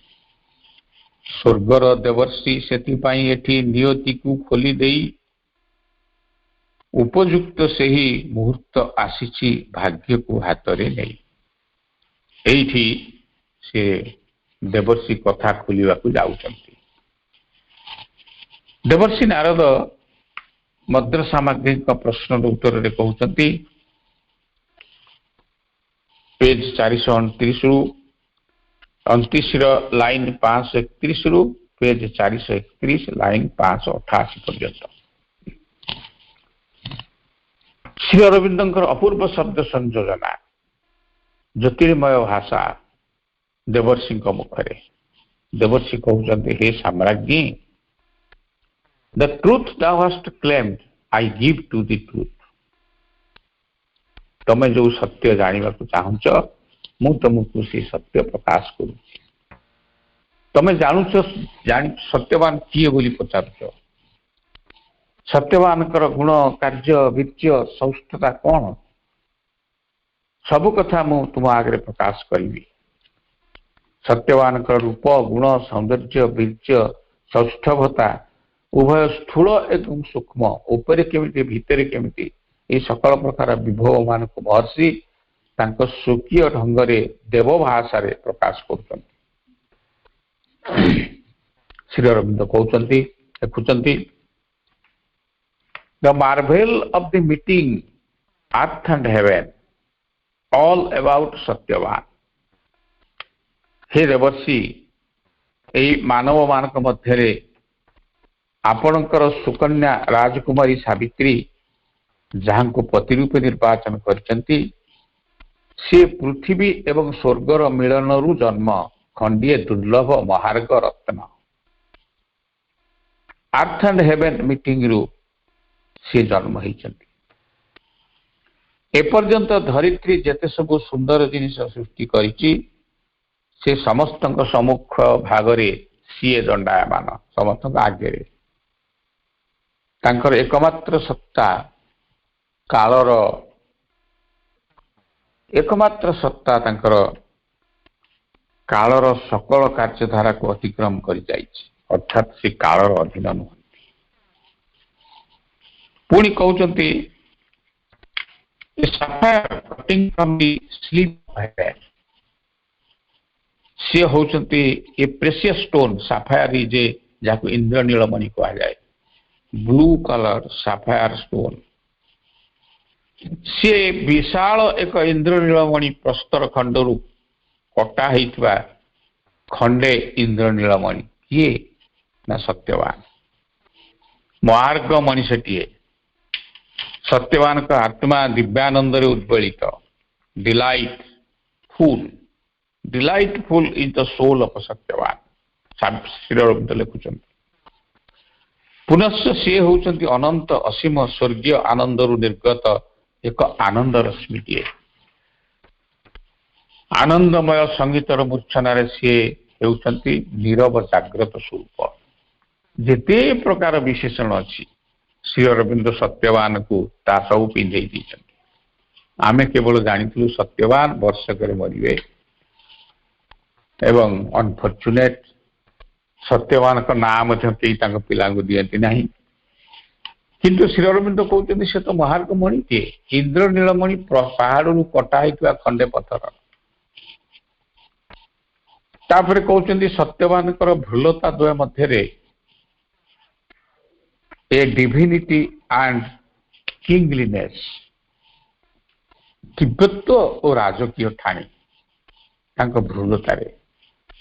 स्वर्गर देवर्षि सेथिपाई एठी नियति को खोली देई उपयुक्त से ही मुहूर्त आसीची भाग्य को हाथ रे नहीं। एठी से देवर्षि कथा खोलिवा को जाउचंती। देवर्षि नारद मद्र सामग्रिक प्रश्न उत्तर रे कहउचंती पेज 429 रु 29 लाइन 531 रु पेज 431 लाइन 588 पर्यंत। श्री अरविंदर अपूर्व शब्द संयोजना ज्योतिर्मय भाषा देवर्षि मुखरे। देवर्षि कहते हे साम्राज्ञी the truth thou hast claimed I give to the truth। तमे जो सत्य जानिबा को चाहूच मु तुमको से सत्य प्रकाश करू। तमे जानुच सत्यवान किए बोली पचारुच। सत्यवान गुण कार्य वीर्य सौष्ठता कौन सबु कथा मु तुम आगे प्रकाश करी। सत्यवान रूप गुण सौंदर्य वीर्य सौष्ठवता उभय स्थूल एवं सूक्ष्म उपरे केमिति भितरे केमिति ये सकल प्रकार विभव मान को महर्षि तांको स्वकीय ढंग रे देव भाषा रे प्रकाश करछन। श्री अरविंद कहउचंती लिखुचंती the marvel of the meeting earth and heaven all about Satyavan. हे देवर्षि एई मानव मानक मध्यरे आपणकर सुकन्या राजकुमारी सावित्री जहां को पति रूपे निर्वाचन करचंती से पृथ्वी एवं स्वर्गर मिलन रु जन्म खंडिए दुर्लभ महार्ग रत्न। अर्थ एंड हेवन मीटिंग रु से जन्म होइचंती। एपर्यंत धरित्री जेते सब सुंदर जिनिस सृष्टि करिछि से समस्त सम्मुख भागरे ସିଏ ଦଣ୍ଡାୟମାନ ସମସ୍ତଙ୍କ ଆଗରେ। ତାଙ୍କର ଏକମାତ୍ର ସତ୍ତା କାଳର ଏକମାତ୍ର ସତ୍ତା ତାଙ୍କର କାଳର ସକଳ କାର୍ଯ୍ୟଧାରାକୁ ଅତିକ୍ରମ କରି ଯାଇଛି, ଅର୍ଥାତ୍ ସେ କାଳର ଅଧୀନ ନୁହନ୍ତି। ପୁଣି କହୁଛନ୍ତି ସିଏ ହଉଛନ୍ତି ଏ ପ୍ରେସିୟସ୍ ଷ୍ଟୋନ୍ ସାଫାୟାର, ଯେ ଯାହାକୁ ଇନ୍ଦ୍ରନୀଳମଣି କୁହାଯାଏ, ବ୍ଲୁ କଲର ସାଫାୟାର ଷ୍ଟୋନ୍। ସିଏ ବିଶାଳ ଏକ ଇନ୍ଦ୍ରନୀଳମଣି ପ୍ରସ୍ତର ଖଣ୍ଡରୁ କଟା ହେଇଥିବା ଖଣ୍ଡେ ଇନ୍ଦ୍ରନୀଳମଣି। କିଏ ନା ସତ୍ୟବାନ, ମହାର୍ଘ ମଣିଷଟିଏ। ସତ୍ୟବାନଙ୍କ ଆତ୍ମା ଦିବ୍ୟାନନ୍ଦରେ ଉଦ୍ବେଳିତ। Delightful is the soul of Satyavan, Shri Aurobindo ଲେଖୁଛନ୍ତି। ପୁନଶ୍ଚ ସିଏ ହଉଛନ୍ତି ଅନନ୍ତ ଅସୀମ ସ୍ୱର୍ଗୀୟ ଆନନ୍ଦରୁ ନିର୍ଗତ ଏକ ଆନନ୍ଦ ରଶ୍ମିଟିଏ। ଆନନ୍ଦମୟ ସଙ୍ଗୀତର ମୂର୍ଚ୍ଛନାରେ ସିଏ ହେଉଛନ୍ତି ନୀରବ ଜାଗ୍ରତ ସ୍ୱରୂପ। ଯେତେ ପ୍ରକାର ବିଶେଷଣ ଅଛି ଶ୍ରୀ ଅରବିନ୍ଦ ସତ୍ୟବାନକୁ ତା ସବୁ ପିନ୍ଧେଇ ଦେଇଛନ୍ତି। ଆମେ କେବଳ ଜାଣିଥିଲୁ ସତ୍ୟବାନ ବର୍ଷକରେ ମରିବେ ଏବଂ ଅନଫର୍ଚୁନେଟ ସତ୍ୟବାନଙ୍କ ନାଁ ମଧ୍ୟ କେହି ତାଙ୍କ ପିଲାଙ୍କୁ ଦିଅନ୍ତି ନାହିଁ। କିନ୍ତୁ ଶ୍ରୀ ଅରବିନ୍ଦ କହୁଛନ୍ତି ସେ ତ ମହାର୍ଘ ମଣିଟିଏ, ଇନ୍ଦ୍ରନୀଳମଣି ପାହାଡରୁ କଟା ହେଇଥିବା ଖଣ୍ଡେ ପଥର। ତାପରେ କହୁଛନ୍ତି ସତ୍ୟବାନଙ୍କର ଭ୍ରୁଲତା ଦ୍ୱୟ ମଧ୍ୟରେ ଏ ଡିଭିନିଟି ଆଣ୍ଡ କିଙ୍ଗଲିନେସ, ଦିବ୍ୟତ୍ୱ ଓ ରାଜକୀୟ ଠାଣି ତାଙ୍କ ଭ୍ରୁଲତାରେ।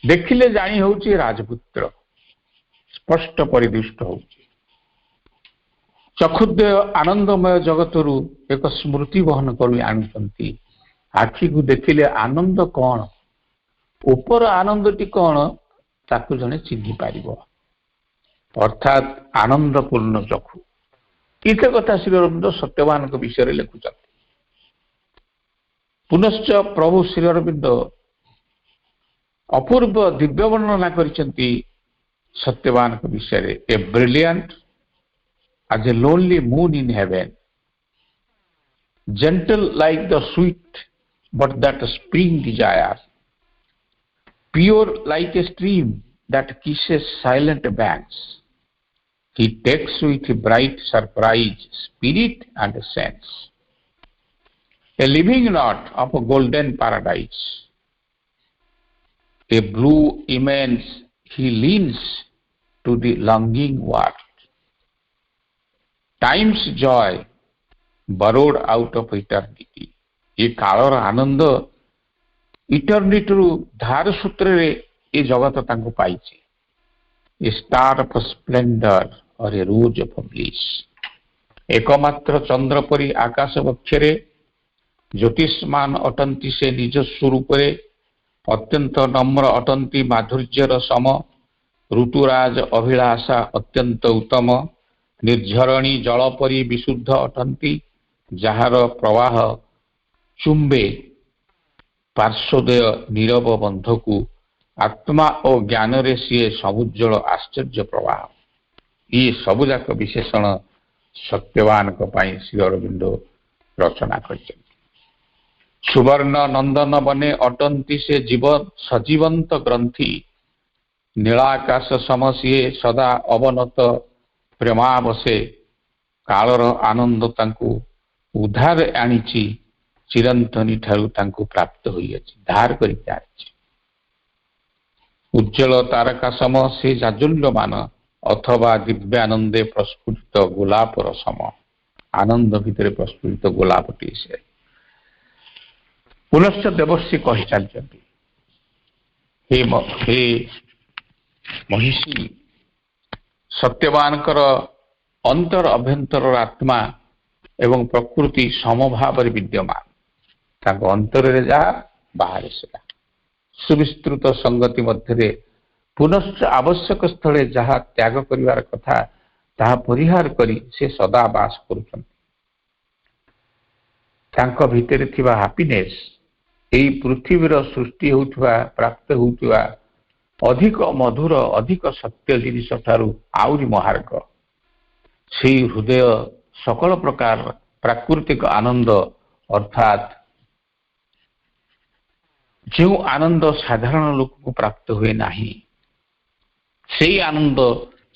ଦେଖିଲେ ଜାଣି ହେଉଛି ରାଜପୁତ୍ର, ସ୍ପଷ୍ଟ ପରିଦୃଷ୍ଟ ହେଉଛି। ଚକ୍ଷୁଦ୍ୱୟ ଆନନ୍ଦମୟ ଜଗତରୁ ଏକ ସ୍ମୃତି ବହନ କରି ଆଣୁଛନ୍ତି। ଆଖିକୁ ଦେଖିଲେ ଆନନ୍ଦ କଣ, ଉପର ଆନନ୍ଦଟି କଣ, ତାକୁ ଜଣେ ଚିହ୍ନି ପାରିବ, ଅର୍ଥାତ୍ ଆନନ୍ଦପୂର୍ଣ୍ଣ ଚକ୍ଷୁ। ଏତେ କଥା ଶ୍ରୀ ଅରବିନ୍ଦ ସତ୍ୟବାନଙ୍କ ବିଷୟରେ ଲେଖୁଛନ୍ତି। ପୁନଶ୍ଚ ପ୍ରଭୁ ଶ୍ରୀ ଅରବିନ୍ଦ ଅପୂର୍ବ ଦିବ୍ୟ ବର୍ଣ୍ଣନା କରିଛନ୍ତି ସତ୍ୟବାନଙ୍କ ବିଷୟରେ। ଏ brilliant as a lonely moon in heaven, gentle like the sweet but that spring desire, pure like a stream that kisses silent banks. He takes with bright surprise spirit and sense, a living knot of a golden paradise. A blue immense he leans to the longing world. Time's joy borrowed out of eternity. ये कालर आनंद eternity धार सूत्र ये जगत तांको पाइछे। ए star of splendour और ए रोज of bliss, एकमात्र चंद्र परी आकाश वक्षरे ज्योतिष्मान अटंती से निज स्वरूप अत्यंत नम्र अटंती, माधुर्यर सम, ऋतुराज अभिलाषा अत्यंत उत्तम, निर्झरणी जल परी विशुद्ध अटंती, जार प्रवाह चुंबे पार्श्वदय नीरव बंधकु, आत्मा और ज्ञान रे सीए समुज्जल आश्चर्य प्रवाह। ये सबुजाक विशेषण सत्यवान श्री अरविंद रचना कर। सुवर्ण नंदन बने अटंती से जीवन सजीवंत ग्रंथि, नीलाकाश समसीए सदा अवनत प्रेमावशे, कालर आनंद तांकु उद्धार आनीची, चिरंतनी ठारू तांकु प्राप्त होई अछि, धार करि आछि। उज्जवल तारका सम से जाजुल्यमान अथवा दिव्यानंदे प्रस्फुटित गोलापर सम, आनंद भितर प्रस्फुटित गोलापटी से। पुनश्च देवर्षि कहि चलती, हे महिषी, सत्यवानकर अंतर अभ्यंतर आत्मा एवं प्रकृति समभाव विद्यमान, तांको अंतर रे जा बाहर से सुविस्तृत संगति मध्य पुनश्च आवश्यक स्थले जहाँ त्याग करिवार कथा ताहा परिहार करी से सदा बास करुछन्ति। तांको भितरे थिबा हैप्पीनेस एई पृथ्वीर सृष्टि होउथबा प्राप्त होउथबा ଅଧିକ ମଧୁର ଅଧିକ ସତ୍ୟ ଜିନିଷ ଠାରୁ ଆହୁରି ମହାର୍ଘ। ସେହି ହୃଦୟ ସକଳ ପ୍ରକାର ପ୍ରାକୃତିକ ଆନନ୍ଦ ଅର୍ଥାତ୍ ଯେଉଁ ଆନନ୍ଦ ସାଧାରଣ ଲୋକକୁ ପ୍ରାପ୍ତ ହୁଏ ନାହିଁ, ସେହି ଆନନ୍ଦ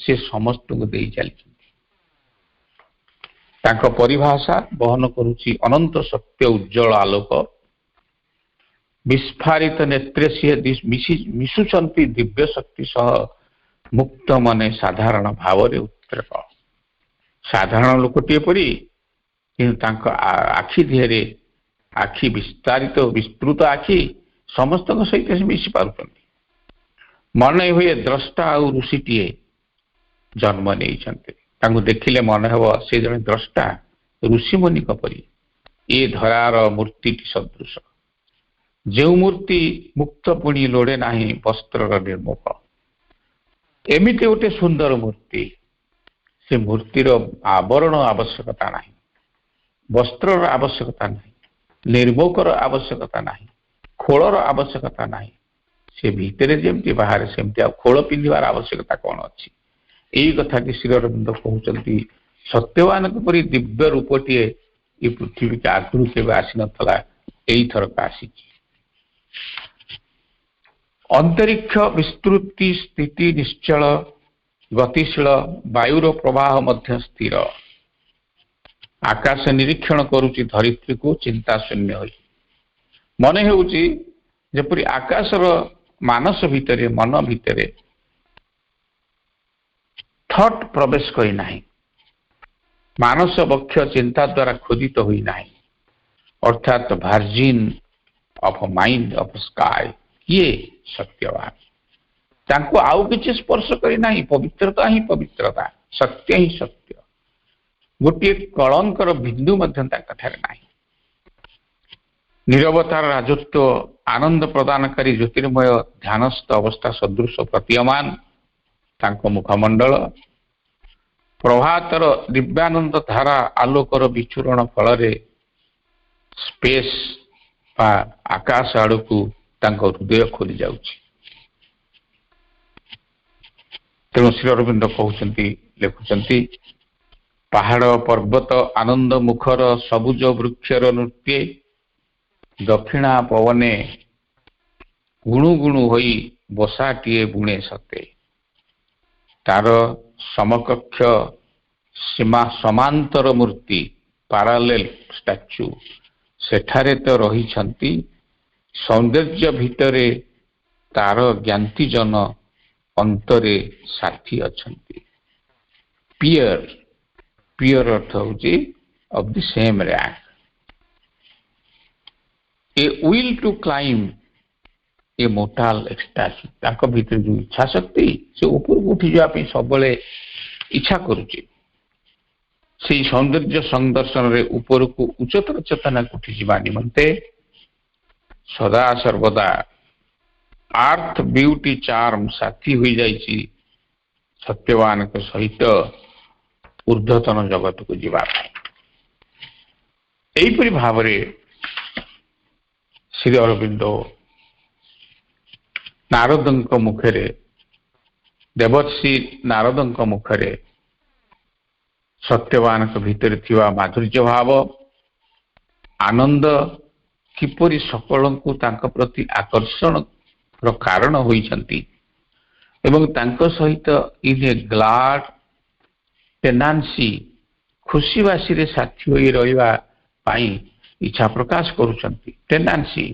ସେ ସମସ୍ତଙ୍କୁ ଦେଇ ଚାଲିଛନ୍ତି। ତାଙ୍କ ପରିଭାଷା ବହନ କରୁଛି ଅନନ୍ତ ସତ୍ୟ ଉଜ୍ଜଳ ଆଲୋକ, ବିସ୍ଫାରିତ ନେତ୍ରେ ସିଏ ମିଶୁଛନ୍ତି ଦିବ୍ୟ ଶକ୍ତି ସହ ମୁକ୍ତ ମନେ ସାଧାରଣ ଭାବରେ ଉତ୍ପ୍ରେରକ। ସାଧାରଣ ଲୋକଟିଏ ପରି କିନ୍ତୁ ତାଙ୍କ ଆଖି ଦେହରେ ଆଖି ବିସ୍ତାରିତ ବିସ୍ତୃତ ଆଖି ସମସ୍ତଙ୍କ ସହିତ ସେ ମିଶି ପାରୁଛନ୍ତି। ମନେ ହୁଏ ଦ୍ରଷ୍ଟା ଆଉ ଋଷିଟିଏ ଜନ୍ମ ନେଇଛନ୍ତି। ତାଙ୍କୁ ଦେଖିଲେ ମନେ ହେବ ସେ ଜଣେ ଦ୍ରଷ୍ଟା ଋଷିମୁନିଙ୍କ ପରି। ଏ ଧରାର ମୂର୍ତ୍ତିଟି ସଦୃଶ, ଯେଉଁ ମୂର୍ତ୍ତି ମୁକ୍ତ ପୁଣି ଲୋଡ଼େ ନାହିଁ ବସ୍ତ୍ରର ନିର୍ମୁଖ। ଏମିତି ଗୋଟେ ସୁନ୍ଦର ମୂର୍ତ୍ତି, ସେ ମୂର୍ତ୍ତିର ଆବରଣ ଆବଶ୍ୟକତା ନାହିଁ, ବସ୍ତ୍ରର ଆବଶ୍ୟକତା ନାହିଁ, ନିର୍ମୁଖର ଆବଶ୍ୟକତା ନାହିଁ, ଖୋଳର ଆବଶ୍ୟକତା ନାହିଁ। ସେ ଭିତରେ ଯେମିତି ବାହାରେ ସେମିତି, ଆଉ ଖୋଳ ପିନ୍ଧିବାର ଆବଶ୍ୟକତା କ'ଣ ଅଛି? ଏଇ କଥାଟି ଶ୍ରୀ ଅରବିନ୍ଦ କହୁଛନ୍ତି। ସତ୍ୟବାନଙ୍କ ପରି ଦିବ୍ୟ ରୂପଟିଏ ଏ ପୃଥିବୀକୁ ଆଗରୁ କେବେ ଆସିନଥିଲା, ଏଇଥରକ ଆସିଛି। ଅନ୍ତରିକ୍ଷ ବିସ୍ତୃତି ସ୍ଥିତି ନିଶ୍ଚଳ ଗତିଶୀଳ, ବାୟୁର ପ୍ରବାହ ମଧ୍ୟ ସ୍ଥିର। ଆକାଶ ନିରୀକ୍ଷଣ କରୁଛି ଧରିତ୍ରୀକୁ ଚିନ୍ତା ଶୂନ୍ୟ ହୋଇ। ମନେ ହେଉଛି ଯେପରି ଆକାଶର ମାନସ ଭିତରେ, ମନ ଭିତରେ ଥଟ୍ ପ୍ରବେଶ କରିନାହିଁ, ମାନସ ବକ୍ଷ ଚିନ୍ତା ଦ୍ୱାରା ଖୋଦିତ ହୋଇନାହିଁ। ଅର୍ଥାତ୍ ଭାର୍ଜିନ୍ ଅଫ୍ ମାଇଣ୍ଡ ଅଫ୍ ସ୍କାଏ। କିଏ? ସତ୍ୟବାନ। ତାଙ୍କୁ ଆଉ କିଛି ସ୍ପର୍ଶ କରିନାହିଁ। ପବିତ୍ରତା ହିଁ ପବିତ୍ରତା, ସତ୍ୟ ହିଁ ସତ୍ୟ। ଗୋଟିଏ କଳଙ୍କର ବିନ୍ଦୁ ମଧ୍ୟ ତାଙ୍କଠାରେ ନାହିଁ। ନିରବତାର ରାଜତ୍ୱ, ଆନନ୍ଦ ପ୍ରଦାନକାରୀ ଜ୍ୟୋତିର୍ମୟ ଧ୍ୟାନସ୍ଥ ଅବସ୍ଥା ସଦୃଶ ପ୍ରତୀୟମାନ ତାଙ୍କ ମୁଖମଣ୍ଡଳ। ପ୍ରଭାତର ଦିବ୍ୟାନନ୍ଦ ଧାରା ଆଲୋକର ବିଚୂରଣ ଫଳରେ ସ୍ପେସ୍ ବା ଆକାଶ ଆଡ଼କୁ ତାଙ୍କ ହୃଦୟ ଖୋଲି ଯାଉଛି। ତେଣୁ ଶ୍ରୀ ଅରବିନ୍ଦ କହୁଛନ୍ତି, ଲେଖୁଛନ୍ତି, ପାହାଡ଼ ପର୍ବତ ଆନନ୍ଦ ମୁଖର ସବୁଜ ବୃକ୍ଷର ନୃତ୍ୟ, ଦକ୍ଷିଣା ପବନେ ଗୁଣୁ ଗୁଣୁ ହୋଇ ବସାଟିଏ ବୁଣେ ସତେ। ତାର ସମକକ୍ଷ ସମାନ୍ତର ମୂର୍ତ୍ତି ପାରାଲେଲ ଷ୍ଟାଚ୍ୟୁ ସେଠାରେ ତ ରହିଛନ୍ତି। ସୌନ୍ଦର୍ଯ୍ୟ ଭିତରେ ତାର ଜ୍ଞାତି ଜନ, ଅନ୍ତରେ ସାଥୀ ଅଛନ୍ତି। ପିୟର, ପିୟର ଅର୍ଥ ହେଉଛି of the same rank. A will to climb a mortal ecstasy. ତାଙ୍କ ଭିତରେ ଯେଉଁ ଇଚ୍ଛା ଶକ୍ତି, ସେ ଉପରକୁ ଉଠିଯିବା ପାଇଁ ସବୁବେଳେ ଇଚ୍ଛା କରୁଛି। ସେହି ସୌନ୍ଦର୍ଯ୍ୟ ସଂଦର୍ଶନରେ ଉପରକୁ ଉଚ୍ଚତର ଚେତନାକୁ ଉଠିଯିବା ନିମନ୍ତେ ସଦା ସର୍ବଦା ଆର୍ଥ ବିଉଟି ଚାର୍ମ ସାଥୀ ହୋଇଯାଇଛି ସତ୍ୟବାନଙ୍କ ସହିତ ଊର୍ଦ୍ଧ୍ୱତନ ଜଗତକୁ ଯିବା ପାଇଁ। ଏହିପରି ଭାବରେ ଶ୍ରୀ ଅରବିନ୍ଦ ନାରଦଙ୍କ ମୁଖରେ, ଦେବର୍ଷି ନାରଦଙ୍କ ମୁଖରେ ସତ୍ୟବାନଙ୍କ ଭିତରେ ଥିବା ମାଧୁର୍ଯ୍ୟ ଭାବ, ଆନନ୍ଦ କିପରି ସକଳଙ୍କୁ ତାଙ୍କ ପ୍ରତି ଆକର୍ଷଣର କାରଣ ହୋଇଛନ୍ତି ଏବଂ ତାଙ୍କ ସହିତ ଇନ୍ ଏ ଗ୍ଲାଡ ଟେନାନ୍ସି ଖୁସିବାସିରେ ସାଥୀ ହୋଇ ରହିବା ପାଇଁ ଇଚ୍ଛା ପ୍ରକାଶ କରୁଛନ୍ତି। ଟେନାନ୍ସି,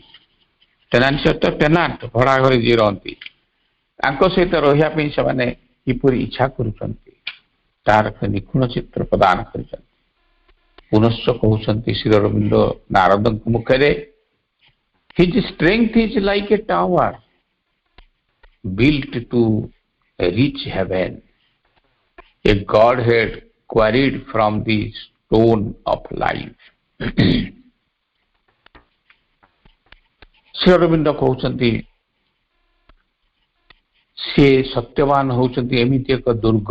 ଟେନାନ୍ସି ଅର୍ଥ ଟେନାଣ୍ଟ, ଭଡ଼ା ଘରେ ଯିଏ ରହନ୍ତି, ତାଙ୍କ ସହିତ ରହିବା ପାଇଁ ସେମାନେ କିପରି ଇଚ୍ଛା କରୁଛନ୍ତି, ତାର ନିଖୁଣ ଚିତ୍ର ପ୍ରଦାନ କରିଛନ୍ତି। ପୁନଶ୍ଚ କହୁଛନ୍ତି ଶ୍ରୀ ଅରବିନ୍ଦ ନାରଦଙ୍କ ମୁଖରେ, His strength is like a tower built to reach heaven, a Godhead quarried from the stone of life. Shri Arvind କହୁଛନ୍ତି, ସେ ସତ୍ୟବାନ ହେଉଛନ୍ତି ଏମିତି ଏକ ଦୁର୍ଗ,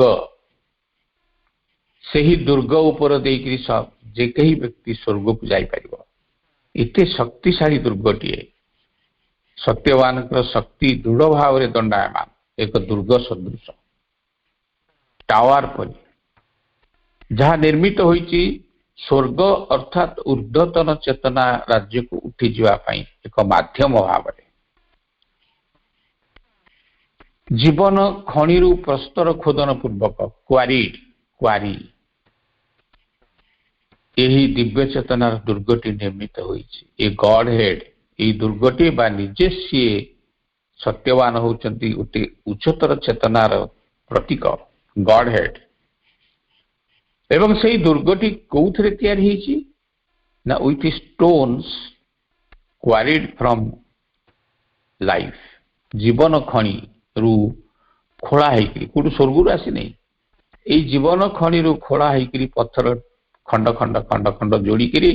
ସେହି ଦୁର୍ଗ ଉପର ଦେଇକରି ଯେ କେହି ବ୍ୟକ୍ତି ସ୍ୱର୍ଗକୁ ଯାଇପାରିବ। ଏତେ ଶକ୍ତିଶାଳୀ ଦୁର୍ଗଟିଏ, सत्यवान शक्ति दृढ़ भाव दंडायमान एक दुर्ग सदृश टावर पर जहाँ निर्मित होइछि स्वर्ग अर्थात ऊर्ध्वतन चेतना राज्य को उठी जावाई एक माध्यम भाव जीवन खणि प्रस्तर खोदन पूर्वक क्वारी यही दिव्य चेतनार दुर्गटी निर्मित होइछि ए गॉड हेड ये दुर्गटी बा निजे सी सत्यवान होउचंती उच्चतर चेतनार प्रतीक गॉड हेड एवं से दुर्गटी कौथरे तैयारी होइछि ना विथ स्टोन्स क्वारिड फ्रॉम लाइफ जीवन खणि रु खोला होइकरी कोटु स्वर्ग आसी नहीं ये जीवन खणि रु खोला होइकरी पत्थर खंड खंड खंड खंड जोड़िकी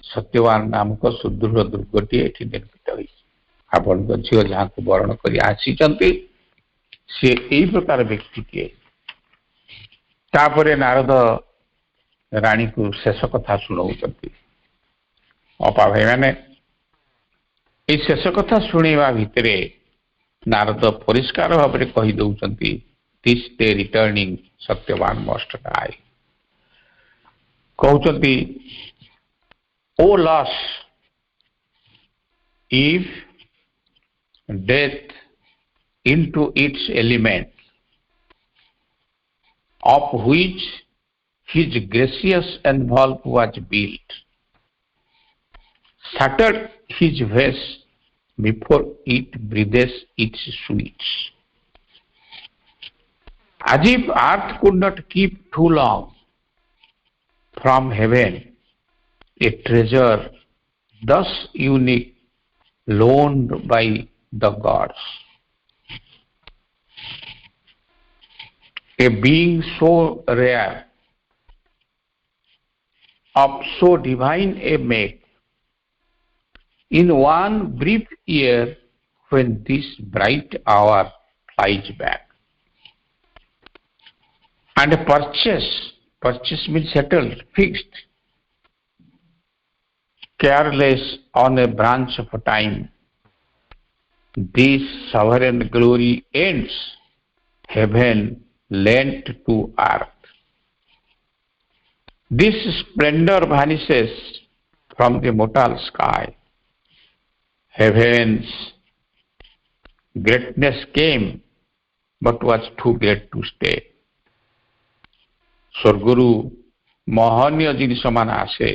सत्यवान नामक सुदृढ़ दुर्गटी एठी निर्मित होई आपण झील जहाँ को वर्ण कर आसी सी यही प्रकार व्यक्ति किए तापरे नारद रानी को शेष कथा शुणाऊ अपा भाई मैंने ये शेष कथा शुणा भितर नारद परिष्कार भाव में कहीदे this day returning Satyavan must die कहते ओ loss if death into its element of which his gracious envelope was built shattered his vase before it breathes its sweets as if earth could not keep too long from heaven a treasure thus unique loaned by the gods a being so rare of so divine a make in one brief year when this bright hour flies back and purchase means settled fixed careless on a branch of time this sovereign glory ends heaven lent to earth this splendor vanishes from the mortal sky heaven's greatness came but was too great to stay स्वर्गरु महनीय जिनिस मान आसे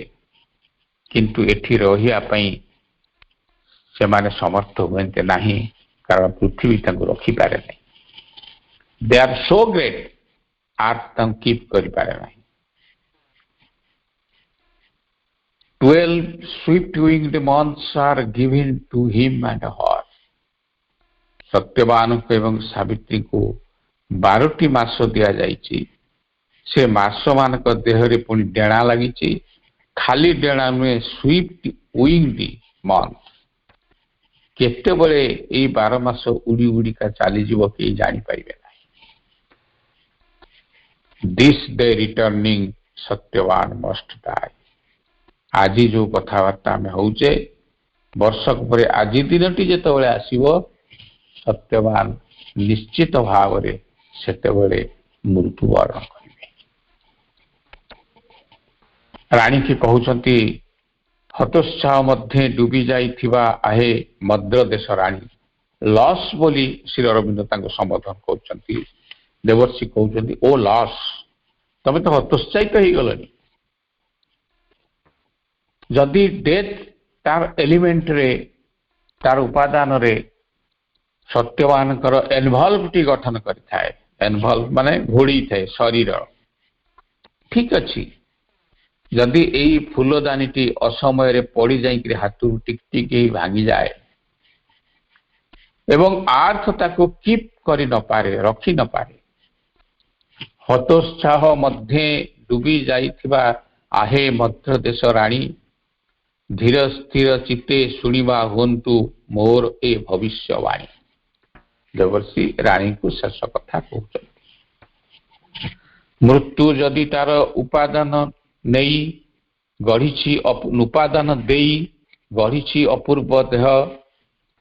किंतु एठी रहिया पई से माने समर्थ होते नहीं कारण पृथ्वी तंग रखी पारे नहीं they are so great earth तंग कीप करि पारे नहीं 12 swift winged months are given to him and her Satyavan को एवं सावित्री को 12टी मास दिया जाइछि से मास मानक देहरे पुणी डेणा लगी खाली डेणा नुहे स्विफ्ट विंग्ड मंथ केते बळे ए 12 मास उड़ी उड़ी का चली जीव के जानि परिबे this day returning Satyavan must die आज जो कथबार्ता में होचे वर्षक पर आज दिनटी जेतबळे आसीबो सत्यवान निश्चित भाव रे सेतेबळे मृत्युवरण करिवे रानी की कहउछंती हतोत्साह मध्य डूबी जाइथिबा आहे मद्र देश रानी लॉस बोली श्री अरविंद तांको संबोधन कहउछंती देवर्षि कहउछंती ओ लॉस तमे तो हतोत्साहित हो गलनी जदि डेथ तार एलिमेंट रे तार उपादान रे सत्यवान कर एनवल्व टी गठन करि थाए एनवल्व माने घोड़ी थाए शरीर ठीक अछि जदि एई फूलदानीटी असमय रे पड़ी जाई हाथ टिक टिक भांगी जाए एवं आर्थ ताको कीप करि न पारे रखी न पारे हतोत्साह मध्य डूबी जाइथिबा आहे मध्य देश रानी धीर स्थिर चित्ते सुनिबा हुंतु मोर ए भविष्यवाणी देवर्षि रानी को शेष कथा कहउछंती मृत्यु जदि तार उपादान नहीं गढ़ी उपादान देई गढ़ी अपूर्व देह